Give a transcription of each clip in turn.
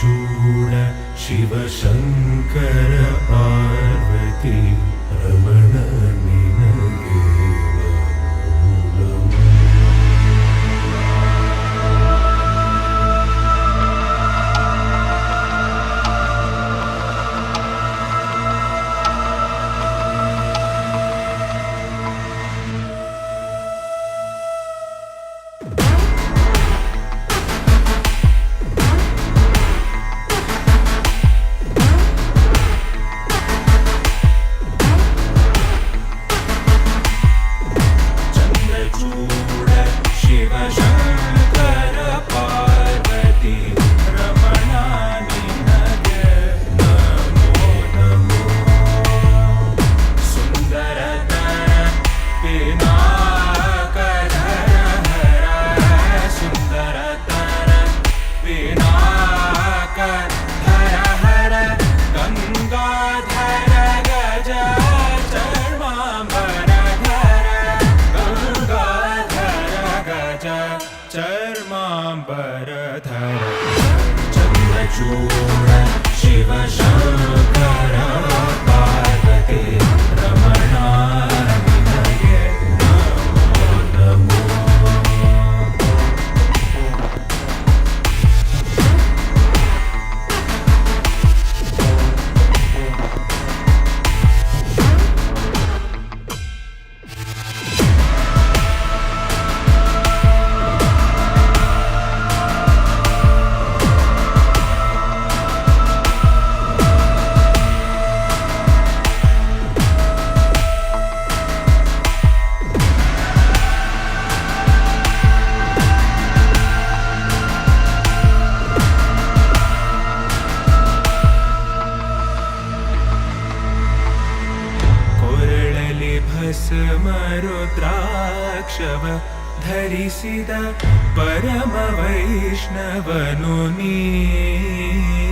चन्द्रचूड शिवशङ्कर पार्वती रमण निनगे चर्माम्बरधर चन्द्रचूड शिवशङ्कर पार्वती रमण निनगे नमो स्मरुद्राक्षव धरिसिद परम वैष्णवनु नीने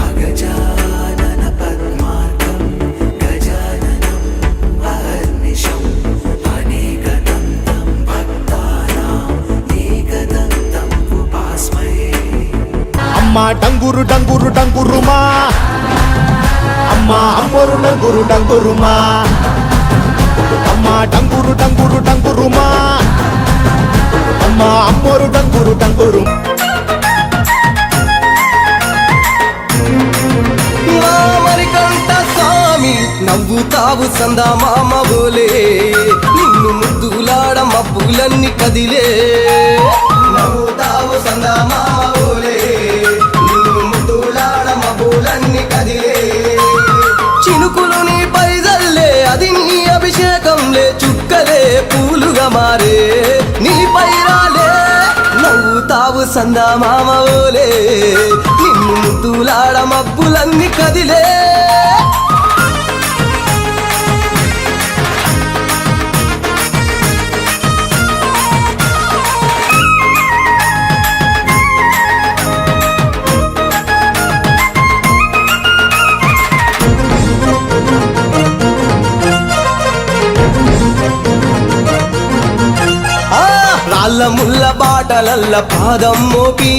अगजानन पद्मार्कं गजाननं अहर्निशम् अनेकदन्तं भक्तानां एकदन्तं उपास्महे अम्मा डंगुरु डंगुरु डंगुरुमा अम्मा अम्मोरु डंगुरु डंगुरुमा अम्मा डंगुरु डंगुरु डंगुरुमा अम्मा अम्मोरु डंगुरु डंगुरु మరికంట స్వామి నవ్వుతావు సందా మామ బోలే నిన్ను ముద్దులాడ మబ్బులన్నీ కదిలే నవ్వుతావు సందా మామ బోలే నిన్ను ముద్దులాడ మబ్బులన్నీ కదిలే చినుకులు నీ పైదల్లే అది నీ అభిషేకంలే చుక్కలే పూలుగా మారే నీ పైరాలే నవ్వుతావు సందా మామ ఓలే నిన్ను ముద్దులాడ మబ్బులన్నీ కదిలే రాళ్ళ ముళ్ళ బాటలల్ల పాదం మోపి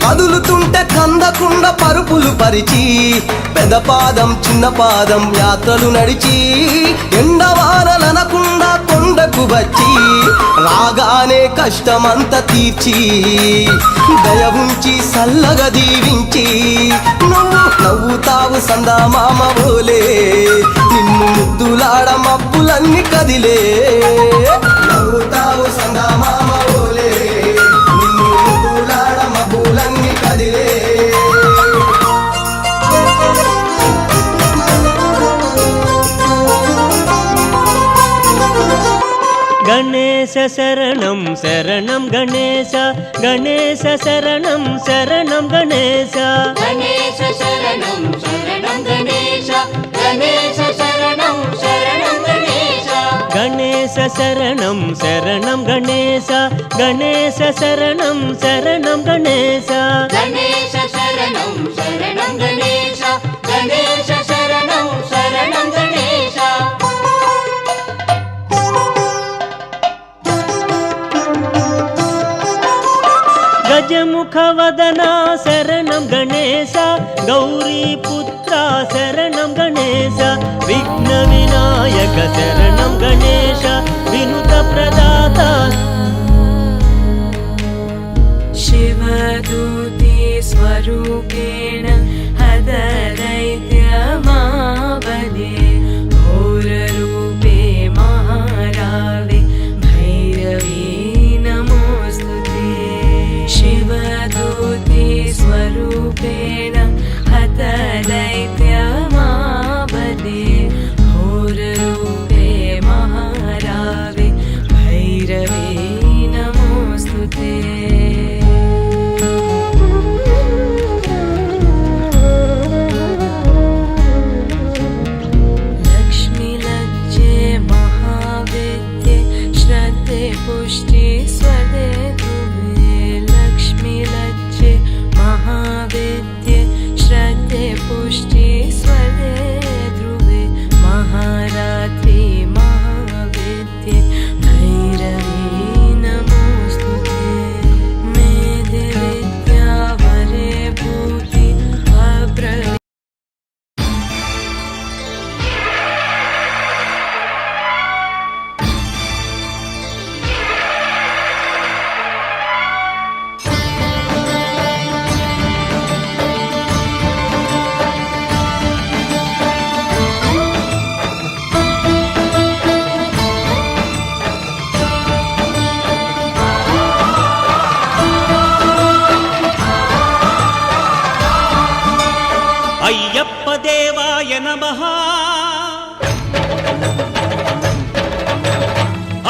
కదులుతుంటే కందకుండ పరుపులు పరిచి పెద్ద పాదం చిన్న పాదం యాత్రలు నడిచి ఎండవానలనకుండా కొండకు వచ్చి రాగానే కష్టమంత తీర్చి దయ ఉంచి సల్లగా దీవించి నువ్వు నవ్వుతావు సందా మామ బోలే నిన్ను ముద్దులాడ మబ్బులన్నీ కదిలే నవ్వుతావు సందా మామ బోలే నిన్ను ముద్దులాడ మబ్బులన్నీ కదిలే गणेश शरणं शरणं गणेश गणेश शरणं शरणं गणेश गणेश शरणं शरणं गणेश गणेश शरणं शरणं गणेश गणेश शरणं शरणं गणेश गणेश शरणं शरणं गणेश गणेश शरणं शरणं गणेश गणेश शरणं शरणं गणेश गजं షణ్ముఖవదనా శరణం గణేశ గౌరీపుత్ర శరణం గణేశ విఘ్న వినాయక శరణం గణేశ వినుత ప్రదాత शिवदूते स्वरूपेण हददैत्यमावदे घोररूपे महारावे भैरवी नमोऽस्तुते शिवदूते स्वरूपेण हददैत्यमावदे घोररूपे महारावे भैरवी नमोऽस्तुते पुष्टि स्वदे ध्रुवे लक्ष्मी लज्जे महावेद्ये श्रद्धे पुष्टि स्वदे ध्रुवे महारात्रि महावेद्ये भैरवी नमोऽस्तुते मेधे विद्या वरे भूति अब्रवी అయ్యప్ప దేవాయ నమః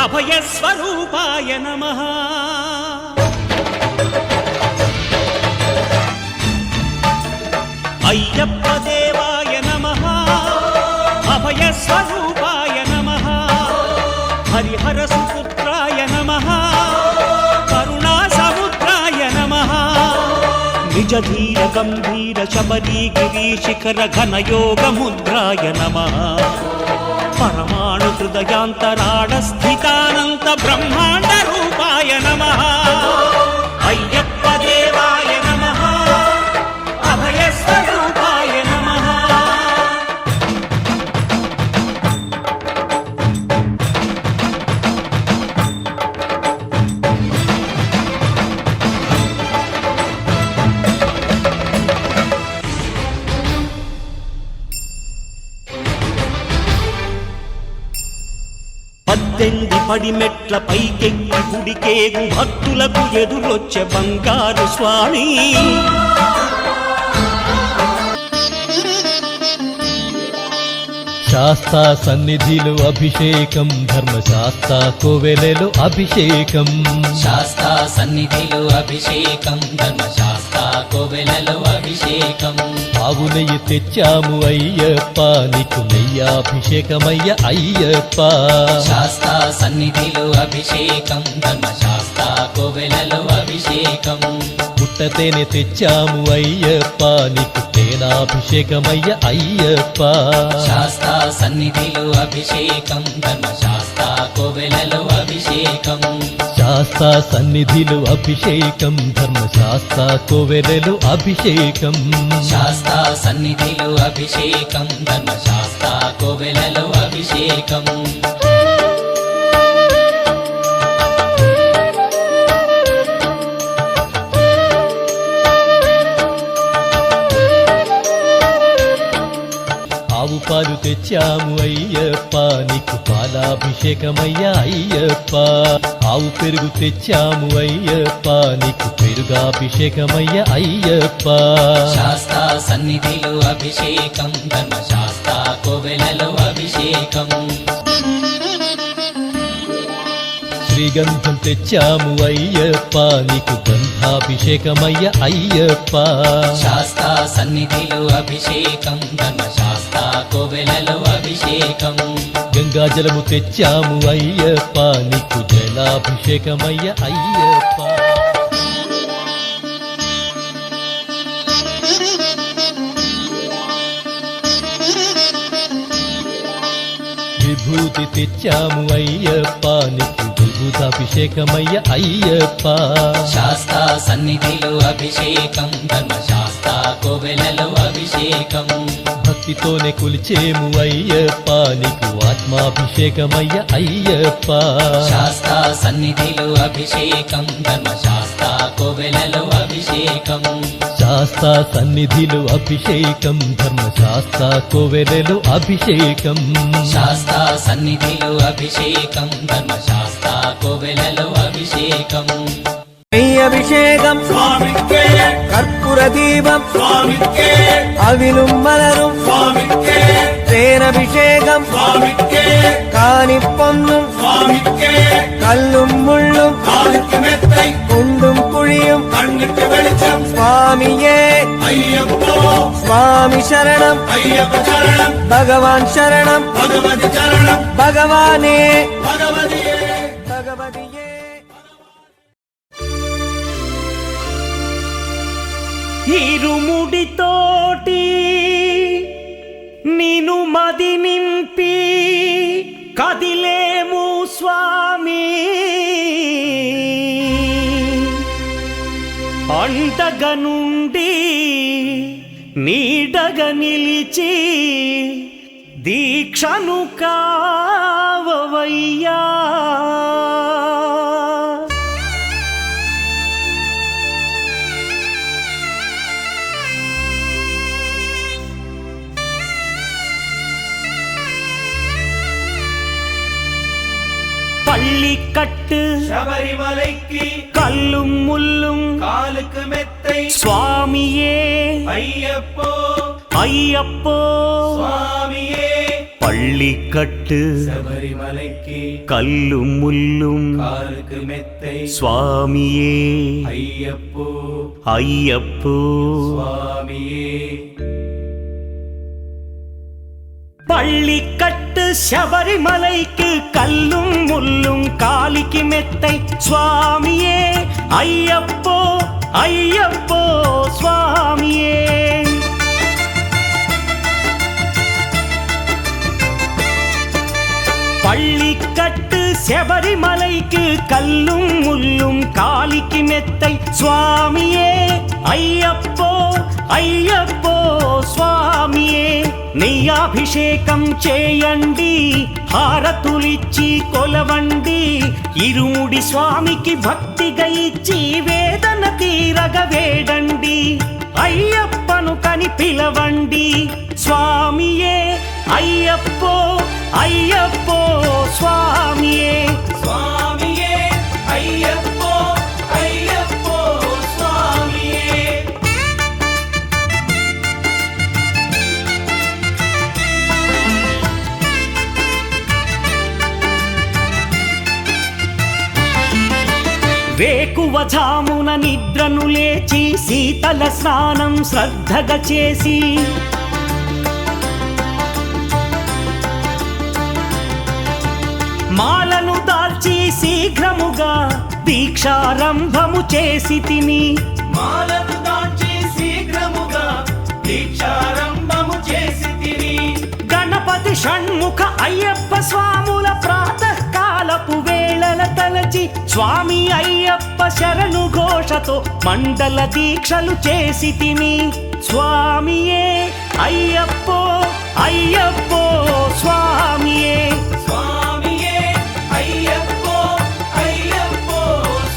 అభయ స్వరూపాయ నమః అయ్యప్ప దేవాయ నమః అభయ స్వరూపాయ నమః హరిహర సుపుత్రాయ నమః కరుణా సముద్రాయ నమః నిజ ధీర గంభీర శబరీ గిరి శిఖర ఘన యోగ ముద్రాయ నమః పరమాణు హృదయాంతరాళ స్థితానంత బ్రహ్మాండ రూపాయ నమః అయ్యప్ప దేవాయ నమః అభయ స్వరూపాయ నమః పద్దెంది పడిమెట్ల పైకెక్కి గుడికేగు భక్తులకు ఎదురొచ్చే బంగారు స్వామి శాస్తా సన్నిధిలో అభిషేకం ధర్మశాస్త్ర కోవెలలో అభిషేకం శాస్తా సన్నిధిలో అభిషేకం ధర్మశాస్త్ర కోవెలలో అభిషేకం ఆవు నెయ్యి తెచ్చాము అయ్యప్ప నీకు నెయ్యాభిషేకమయ్య అయ్యప్ప శాస్తా సన్నిధిలో అభిషేకం ధర్మశాస్త్ర కోవెలలో అభిషేకం పుట్టతేనె తెచ్చాము అయ్యప్ప నీకు తేనాభిషేకమయ్య అయ్యప్ప శాస్తా సన్నిధిలో అభిషేకం ధర్మశాస్త్ర కోవెలలో అభిషేకం శాస్తా సన్నిధిలో అభిషేకం ధర్మశాస్త్ర కోవెలలో అభిషేకం శాస్తా సన్నిధిలో అభిషేకం ధర్మశాస్త్ర కోవెలలో అభిషేకం ఆవు పాలు తెచ్చాము అయ్యప్ప నీకు పాలాభిషేకమయ్య అయ్యప్ప ఆవు పెరుగు తెచ్చాము అయ్యప్ప నీకు పెరుగాభిషేకమయ్య అయ్యప్ప శాస్తా సన్నిధిలో అభిషేకం ధర్మశాస్త్ర కోవెలలో అభిషేకం శ్రీగంధం తెచ్చాము అయ్యప్ప నీకు గంధాభిషేకమయ్య అయ్యప్ప శాస్తా సన్నిధిలో అభిషేకం ధర్మశాస్త్ర కోవెలలో అభిషేకం గంగాజలము తెచ్చాము అయ్యప్ప నీకు జలాభిషేకమయ్య అయ్యప్ప విభూతి తెచ్చాము అయ్యప్ప నీకు పంచామృతాభిషేకమయ్య అయ్యప్ప శాస్తా సన్నిధిలో అభిషేకం ధర్మశాస్త్ర కోవెలలో అభిషేకం భక్తితోనే కొలిచేము అయ్యప్ప నీకు ఆత్మాభిషేకమయ్య అయ్యప్ప శాస్తా సన్నిధిలో అభిషేకం ధర్మశాస్త్ర కోవెలలో అభిషేకం శాస్తా సన్నిధిలో అభిషేకం ధర్మశాస్త్ర కోవెలలో అభిషేకం శాస్తా సన్నిధిలో అభిషేకం ధర్మశాస్త్ర కోవెలలో అభిషేకం அபிஷேகம் கற்பூர தீபம் அவிலும் மலரும் தேனபிஷேகம் காணி பொன்னும் கல்லும் முள்ளும் குண்டும் குழியும் சுவாமியே சுவாமி சரணம் பகவான் சரணம் பகவானே பகவதியே ఇరుముడితోటి నిను మది నింపి కదిలేము స్వామి అండగా నుండి నీడగా నిలిచి దీక్షను కావవయ్యా பள்ளிக்கட்டு ശബരിമലയ്ക്ക് கல்லும் முள்ளும் കാലുക്ക് മെത്തൈ சுவாமியே അയ്യപ്പോ ஐயப்போ സ്വാമിയേ பள்ளிக்கட்டு ശബരിമലയ്ക്ക് கல்லும் முள்ளும் കാലുക്ക് മെത്തൈ சுவாமியே അയ്യപ്പോ ஐயப்போ സ്വാമിയേ பள்ளிக்கட்டு சபரிமலைக்கு கல்லும் முள்ளும் காலிக்கு மெத்தை சுவாமியே ஐயப்போ ஐயப்போ சுவாமியே பள்ளிக்கட்டு சபரிமலைக்கு கல்லும் முள்ளும் காலிக்கு மெத்தை சுவாமியே ஐயப்போ ஐயப்போ స్వామియే నీ అభిషేకం చేయండి హారతులిచ్చి కొలవండి ఇరుముడి స్వామికి భక్తిగా ఇచ్చి వేదన తీరగ వేడండి అయ్యప్పను కని పిలవండి స్వామియే అయ్యప్పో అయ్యప్పో స్వామియే സ്വാമിയേ അയ്യപ്പോ അയ്യപ്പോ സ്വാമിയേ వేకువజామున నిద్రను లేచి శీతల స్నానం శ్రద్ధగా చేసి మాలను దాల్చి శీఘ్రముగా దీక్షారంభము చేసి తిని మాలను దాల్చి శీఘ్రముగా దీక్షారంభము చేసి తిని గణపతి షణ్ముఖ అయ్యప్ప స్వాముల ప్రాతకాలపు వేళల తలచి స్వామి అయ్యప్ప శరణు ఘోషతో మండల దీక్షలు చేసి తిని స్వామియే అయ్యప్పో అయ్యప్పో స్వామియే స్వామియే అయ్యప్పో అయ్యప్పో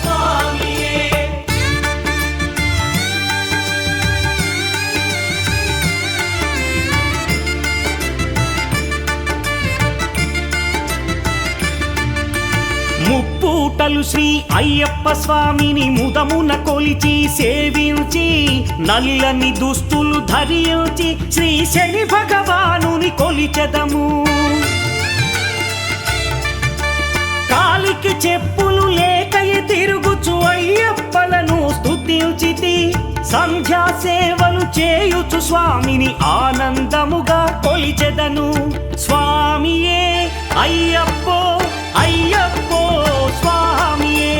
స్వామియే ముప్పూటలు శ్రీ అయ్యప్ప స్వామిని ముదమున కొలిచి సేవించి నల్లని దుస్తులు ధరించి శ్రీ శని భగవానుని కొలిచెదము కాలికి చెప్పులు లేకయి తిరుగుచు అయ్యప్పలను స్తుతించితి సంధ్యా సేవలు చేయుచు స్వామిని ఆనందముగా కొలిచెదను స్వామియే అయ్యప్పో అయ్యప్పో స్వామియే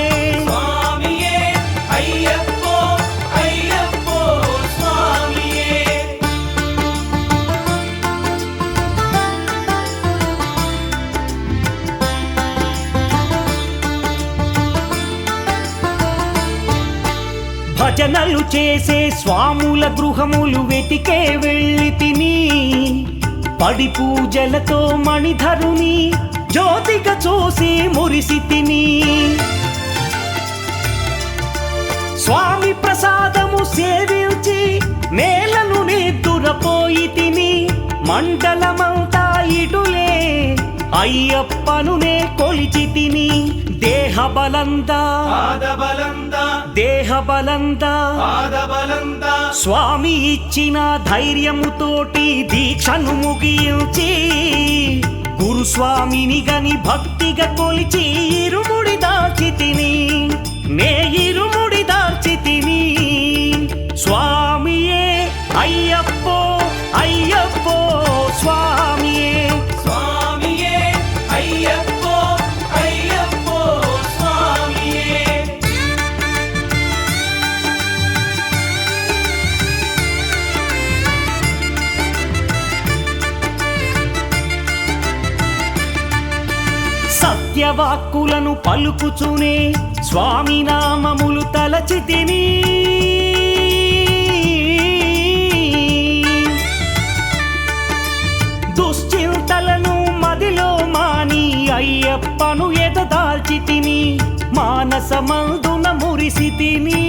స్వామియే అయ్యప్పో అయ్యప్పో స్వామియే భజనలు చేసే స్వాముల గృహములు వెతికే వెళ్ళి తిని పడి పూజలతో మణిధరుని జ్యోతిగా చూసి మురిసి తిని స్వామి ప్రసాదము సేవించి నేలను నిద్దురపోయి తిని మండలమంతా ఇటులే అయ్యప్పనునే కొలిచి తిని దేహబలందా పాదబలందా దేహబలందా పాదబలందా స్వామి ఇచ్చిన ధైర్యముతోటి దీక్షను ముగించి గురుస్వామిని గని భక్తిగా కొలిచి ఇరుముడి దాల్చి తిని నే ఇరుముడి దాల్చి తిని స్వామియే అయ్యప్పో అయ్యప్పో స్వామియే స్వామియే అయ్యప్పో అయ్యప్పో స్వామియే సత్యవాక్కులను పలుకుచునే స్వామి నామములు తలచి తిని దుశ్చింతలను మదిలో మాని అయ్యప్పను ఎదదాల్చి తిని మానసమందున మురిసి తిని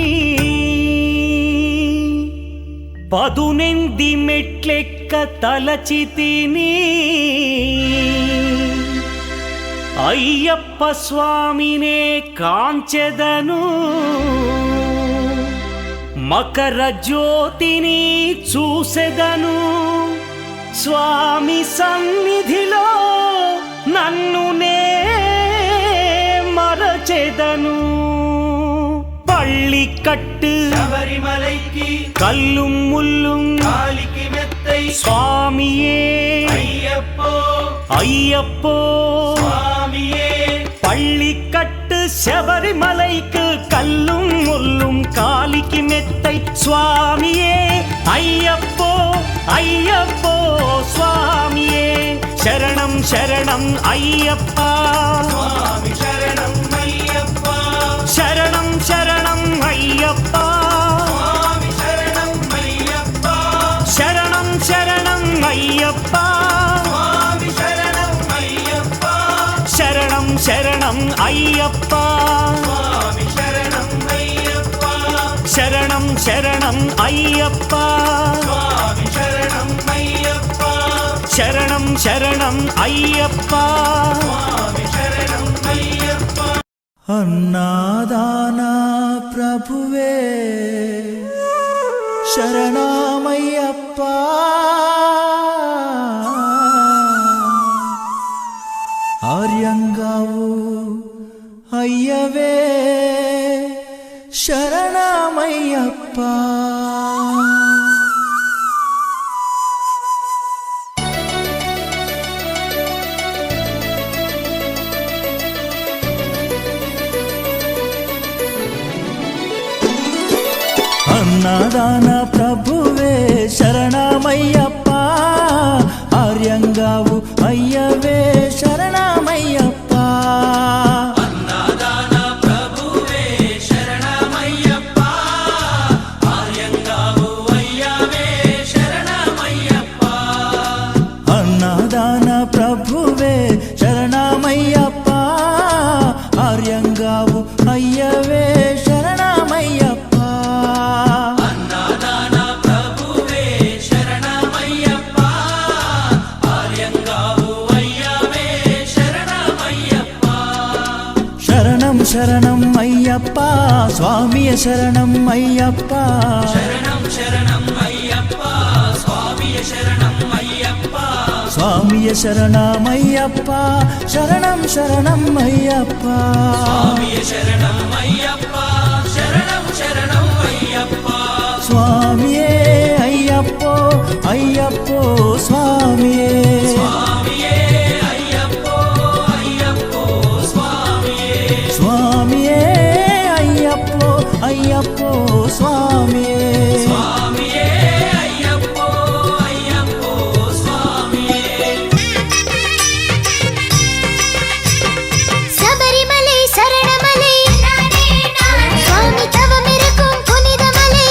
పదునెంది మెట్లెక్క తలచి తిని అయ్యప్ప స్వామినే కాంచెదను మకర జ్యోతిని చూసెదను స్వామి సన్నిధిలో నన్ను నే మరచెదను పళ్ళి కట్టు శబరిమలైకి కల్లుం ముల్లుం కాలికి మెత్తై స్వామియే అయ్యప్పో అయ్యప్పో స్వామియే பள்ளிக்கட்டு శబరిమலைக்கு கல்லும் முள்ளும் காலிக்கு மெத்தை சுவாமியே ஐயப்போ ஐயப்போ சுவாமியே శరణం శరణం అయ్యప్పా స్వామి శరణం అయ్యప్పా శరణం శరణం అయ్యప్పా స్వామి శరణం అయ్యప్పా శరణం శరణం అయ్యప్పా స్వామి శరణం అయ్యప్పా శరణం శరణం అయ్యప్పా స్వామి శరణం అయ్యప్పా శరణం శరణం అయ్యప్పా స్వామి శరణం అయ్యప్పా శరణం శరణం అయ్యప్పా స్వామి శరణం అయ్యప్పా అన్నాదాన ప్రభువే శరణమయ్యప్ప ఆర్యంగావు అయ్యవే శరణమయ్యప్ప అన్నదాన ప్రభువే శరణమయ్యప్ప ఆర్యంగావు అయ్యవే శరణమయ్యప్ప అన్నదాన ప్రభువే శరణమయ్యప్ప ఆర్యంగావు అయ్యవే శరణమయ్యప్ప అన్నదాన ప్రభువే శరణమయ్యప్ప ఆర్యంగావు అయ్యవే శరణమయ్యప్ప అన్నదాన ప్రభువే శరణమయ్యప్ప ఆర్యంగావు అయ్యవే శరణమయ్యప్ప శరణం శరణం అయ్యప్ప స్వామియ శరణం అయ్యప్ప శరణం శరణం అయ్యప్ప స్వామియ శరణం అయ్యప్ప స్వామియ శరణమయ్యప్ప శరణం శరణం అయ్యప్ప స్వామియ శరణం అయ్యప్ప శరణం శరణం అయ్యప్ప స్వామియే అయ్యప్పో అయ్యప్పో స్వామియే స్వామియే అయ్యప్పో అయ్యప్పో స్వామియే స్వామియే అయ్యప్పో అయ్యప్పో స్వామియే స్వామియే అయ్యప్పో అయ్యప్పో స్వామియే శబరిమలై శరణమలై స్వామి తవ మెరకుం పునిదమలై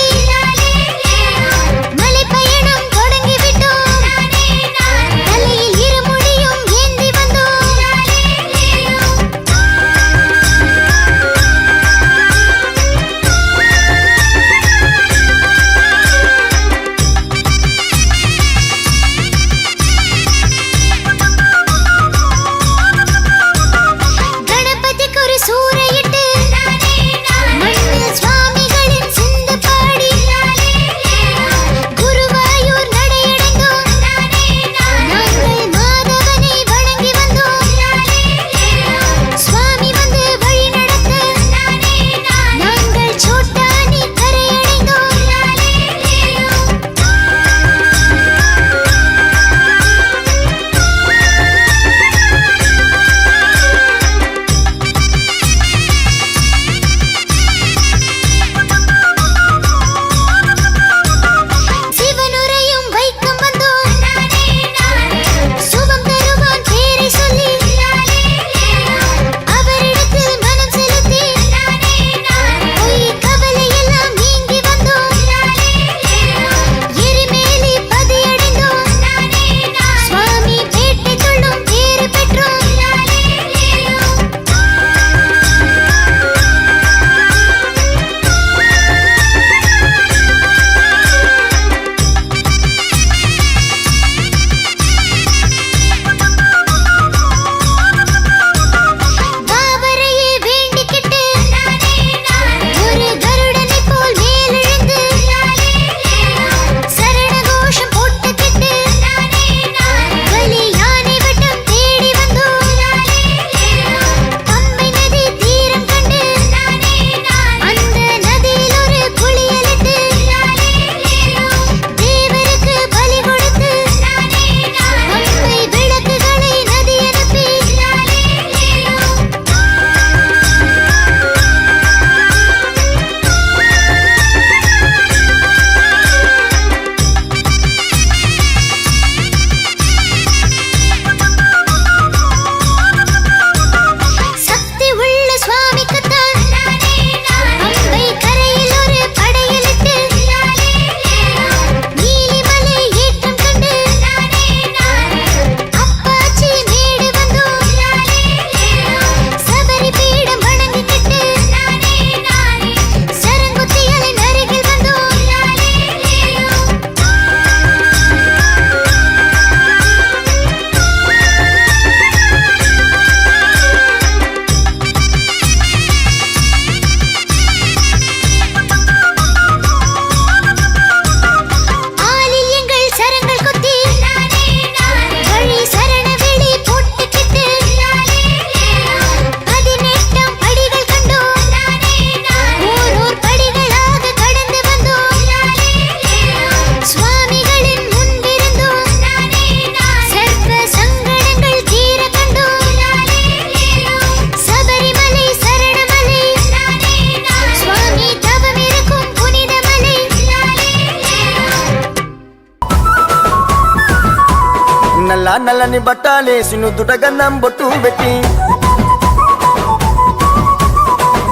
నల్ల నల్లని బట్టాలేసి నుదుట గన్నం బొట్టు పెట్టి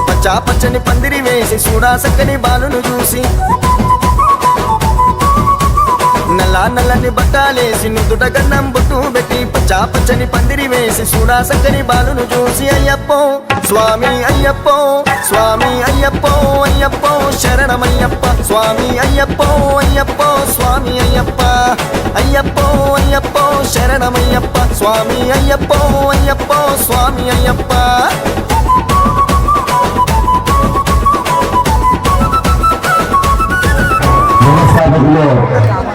పచ్చా పచ్చని పందిరి వేసి చూడా సక్కని బాలును చూసి నల్ల నల్లని బట్టాలేసి నుదుట గన్నం బొట్టు పెట్టి పచ్చా పచ్చని పందిరి వేసి చూడా సక్కని బాలును చూసి అయ్యప్పో స్వామి అయ్యప్పో స్వామి అయ్యప్పో అయ్యప్పో శరణమయ్యప్ప స్వామి అయ్యప్పో అయ్యప్పో స్వామి అయ్యప్ప అయ్యప్పో అయ్యప్పో శరణమయ్యప్ప స్వామి అయ్యప్పో అయ్యప్పో స్వామి అయ్యప్ప వ్యవస్థాపకుల్లో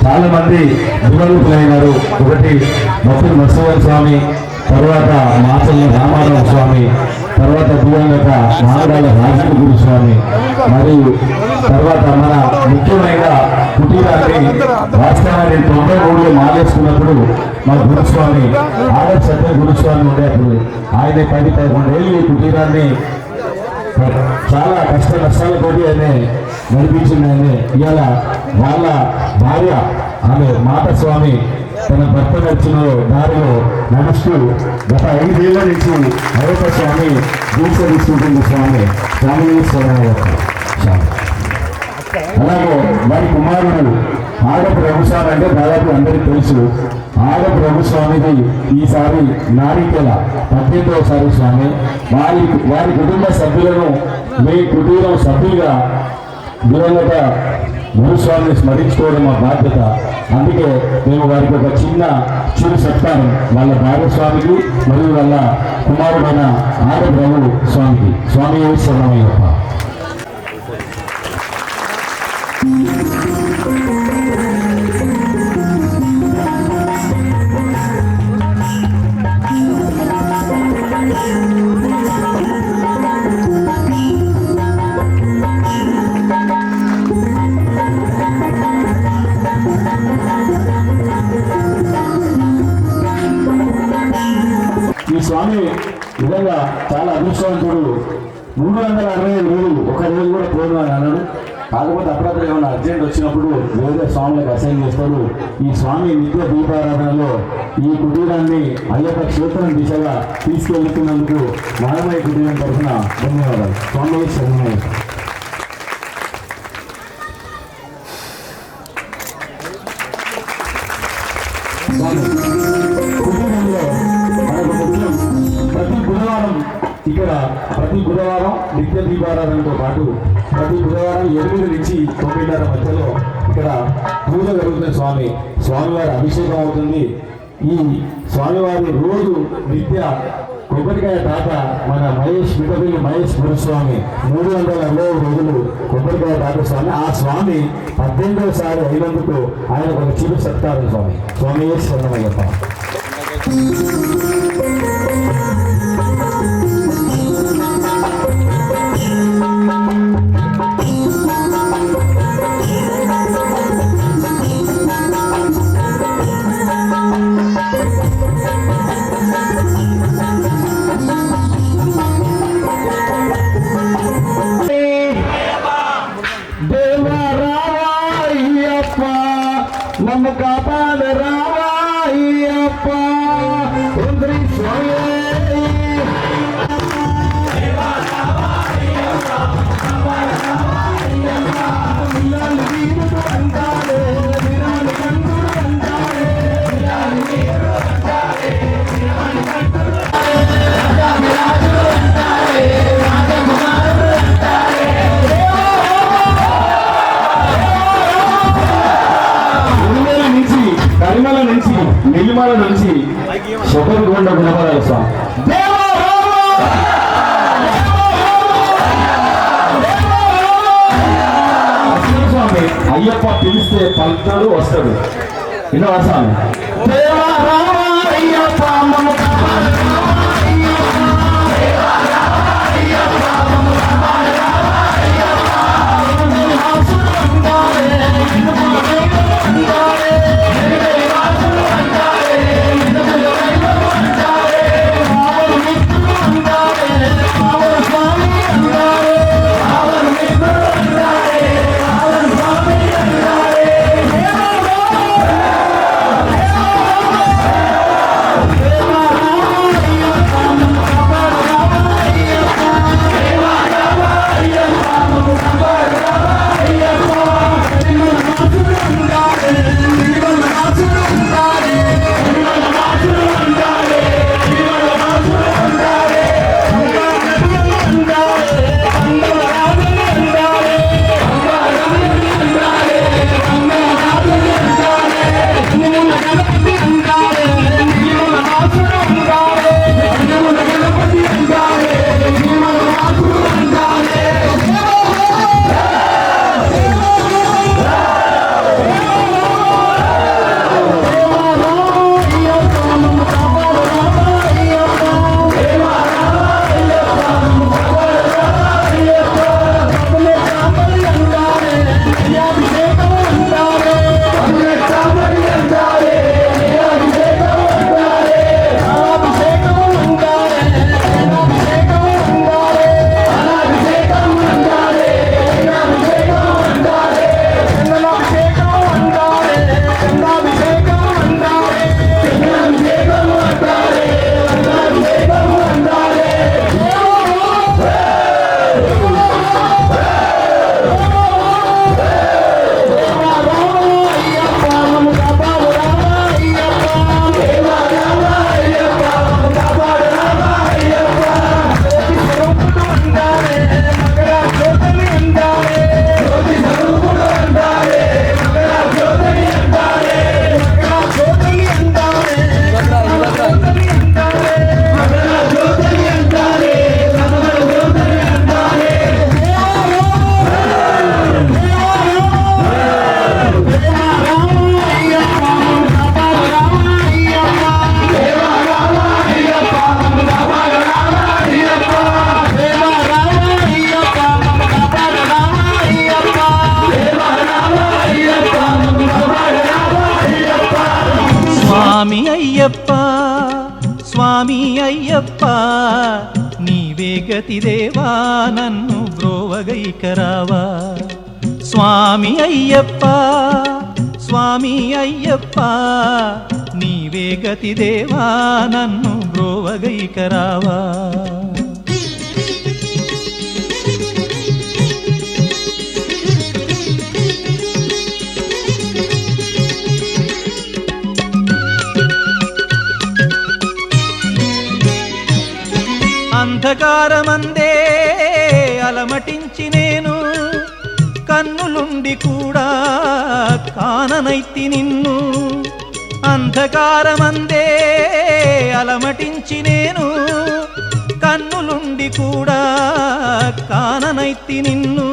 చాలా మంది దివంగతులైనారు. ఒకటి మొత్తం నరసింహ స్వామి, తర్వాత మాచల్ల రామారావు స్వామి, తర్వాత దివంగత మారడాల రాజీవ్ గురుస్వామి, మరియు తర్వాత మన ముఖ్యమైన కుటీరాన్ని వాస్తవాన్ని 93లో మాలేసుకున్నప్పుడు మా గురుస్వామి ఆదర్శ సత్య గురుస్వామి ఉండేప్పుడు ఆయన 10-11 ఏళ్ళు ఈ కుటీరాన్ని చాలా కష్ట నష్టాలతోటి ఆయన నడిపించింది. ఆయన ఇవాళ వాళ్ళ భార్య ఆమె మాట స్వామి తన భర్త నడిచిన దారిలో నడుస్తూ గత 5 ఏళ్ల నుంచి అయ్యప్ప స్వామి దీక్ష తీసుకుంటుంది. స్వామి అలాగే వారి కుమారుడు ఆడపు రఘుస్వామి అంటే దాదాపు అందరికీ తెలుసు. ఆడపు రఘుస్వామిది ఈసారి నారికేల 18వ స్వామి. వారి కుటుంబ సభ్యులను మీ కుటీరం సభ్యులుగా దివంగత గురుస్వామిని స్మరించుకోవడం మా బాధ్యత. అందుకే మేము వారికి ఒక చిరు సత్కారం వాళ్ళ భాగస్వామికి మరియు వాళ్ళ కుమారుడైన ఆడపు రఘు స్వామికి. స్వామి శరణమయ్యప్ప. ఈ స్వామి నిజంగా చాలా అదృష్టవంతుడు. 365 రోజులు ఒక రోజు కూడా పోను అని అన్నాడు. కాకపోతే అప్పుడప్పుడు ఏమైనా అర్జెంట్ వచ్చినప్పుడు వేరే స్వాములకు అసైన్ చేస్తారు. ఈ స్వామి నిత్య దీపారాధనలో ఈ కుటీరాన్ని అయ్యప్ప క్షేత్రం దిశగా తీసుకెళ్తున్నందుకు మానమయ్య కుటీరం తరఫున ధన్యవాదాలు. స్వామి శరణమయ్య. కుటీరంలో మనకు ముఖ్యం ప్రతి బుధవారం నిత్య దీపారాధనతో పాటు ప్రతి బుధవారం 8 నుంచి 9:30 మధ్యలో ఇక్కడ పూజ జరుగుతుంది. స్వామివారి అభిషేకం అవుతుంది. ఈ స్వామివారి రోజు నిత్య కొబ్బరికాయ తాత మన మిఠపల్లి మహేష్ గురుస్వామి 360 రోజులు కొబ్బరికాయ తాత స్వామి. ఆ స్వామి 18వసారి అయినందుకు ఆయన ఒక చిరు సత్కారం. స్వామి శరణమయ్యప్ప. నమ్మ కాపాడ రావయ్యప్ప కరిమల నుంచి నెల్లిమల నుంచి శబరికొండ గుణపడాలి స్వామి. అయ్యప్ప పిలిస్తే పలుకుతాడు, వస్తాడు. విన్నావా స్వామి? స్వామి అయ్యప్ప స్వామి అయ్యప్ప నీవే గతిదేవా నన్ను బ్రోవగైకరావా స్వామి అయ్యప్ప స్వామి అయ్యప్ప నీవే గతిదేవా నన్ను బ్రోవగైకరావా అంధకారమందే అలమటించి నేను కన్నులుండి కూడా కాననైతి నిన్ను అంధకారమందే అలమటించి నేను కన్నులుండి కూడా కాననైతి నిన్ను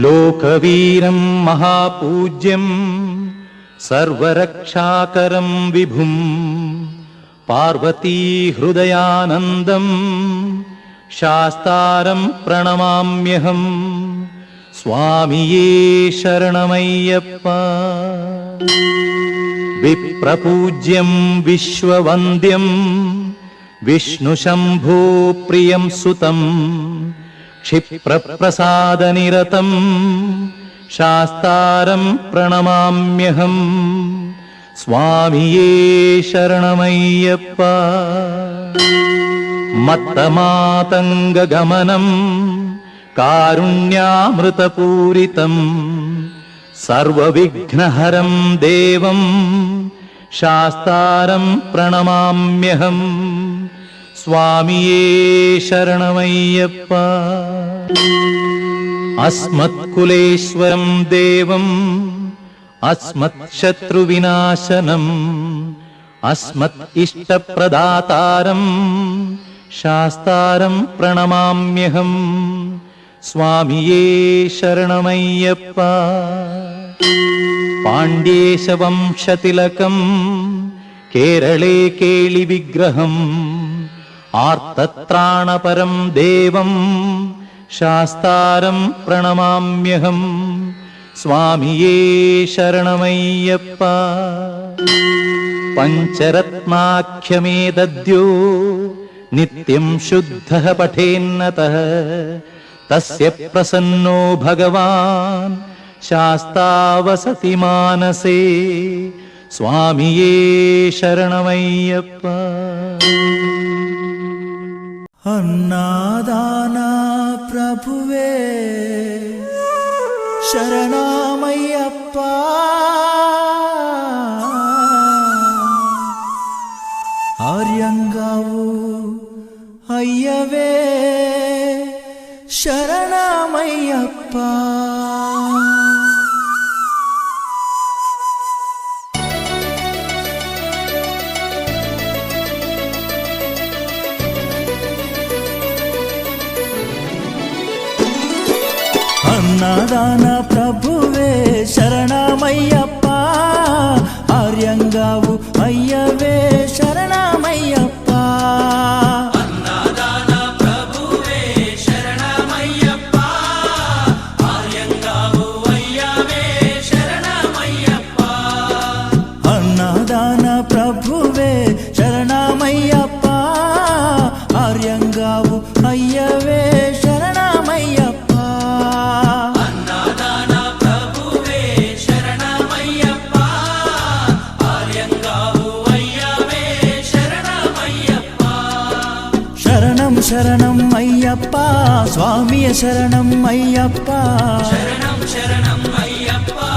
లోకవీరం మహాపూజ్యం సర్వరక్షాకరం విభుం పార్వతీ హృదయానందం శాస్తారం ప్రణమామ్యహం స్వామియే శరణమయ్యప్ప విప్రపూజ్యం విశ్వవంద్యం విష్ణుశంభో ప్రియం సుతం क्षिप्रप्रसादनिरतं शास्तारं प्रणमाम्यहं स्वामिये शरणमय्यप्प मत्तमातङ्गगमनं कारुण्यामृतपूरितं सर्वविघ्नहरं देवं शास्तारं प्रणमाम्यहं स्वामिये शरणमय्यप्प अस्मत्कुलेश्वरं देवम् अस्मत्शत्रुविनाशनम् अस्मत् इष्टप्रदातारं शास्तारं प्रणमाम्यहं स्वामिये शरणमय्यप्प पाण्ड्येशवंशतिलकं केरले केळिविग्रहम् आर्तत्राणपरं देवं शास्तारं प्रणमाम्यहं स्वामिये शरणमय्यप्प पञ्चरत्नाख्यमे दद्यो నిత్యం శుద్ధః పఠేన్నతః తస్య ప్రసన్నో భగవాన్ శాస్తా వసతి మానసే స్వామియే శరణమయ్యప్ప. అన్నాదానా ప్రభువే శరణమయ్యప్ప, ఆర్యంగావు అయ్యవే శరణమయ్యప్ప. అన్నదాన ప్రభువే శరణమయ్యప్ప, ఆర్యంగావు అయ్యవే శరణమయ్యప్ప. అన్నదాన ప్రభువే శరణమయ్యప్ప, ఆర్యంగావు అయ్యవే శరణమయ్యప్ప. అన్నదాన ప్రభువే శరణమయ్యప్ప, ఆర్యంగావు అయ్యవే శరణమయ్యప్ప. అన్నదాన ప్రభువే శరణమయ్యప్ప, ఆర్యంగావు అయ్యవే శరణమయ్యప్ప. శరణం శరణం అయ్యప్ప, స్వామియ శరణం అయ్యప్ప. శరణం శరణం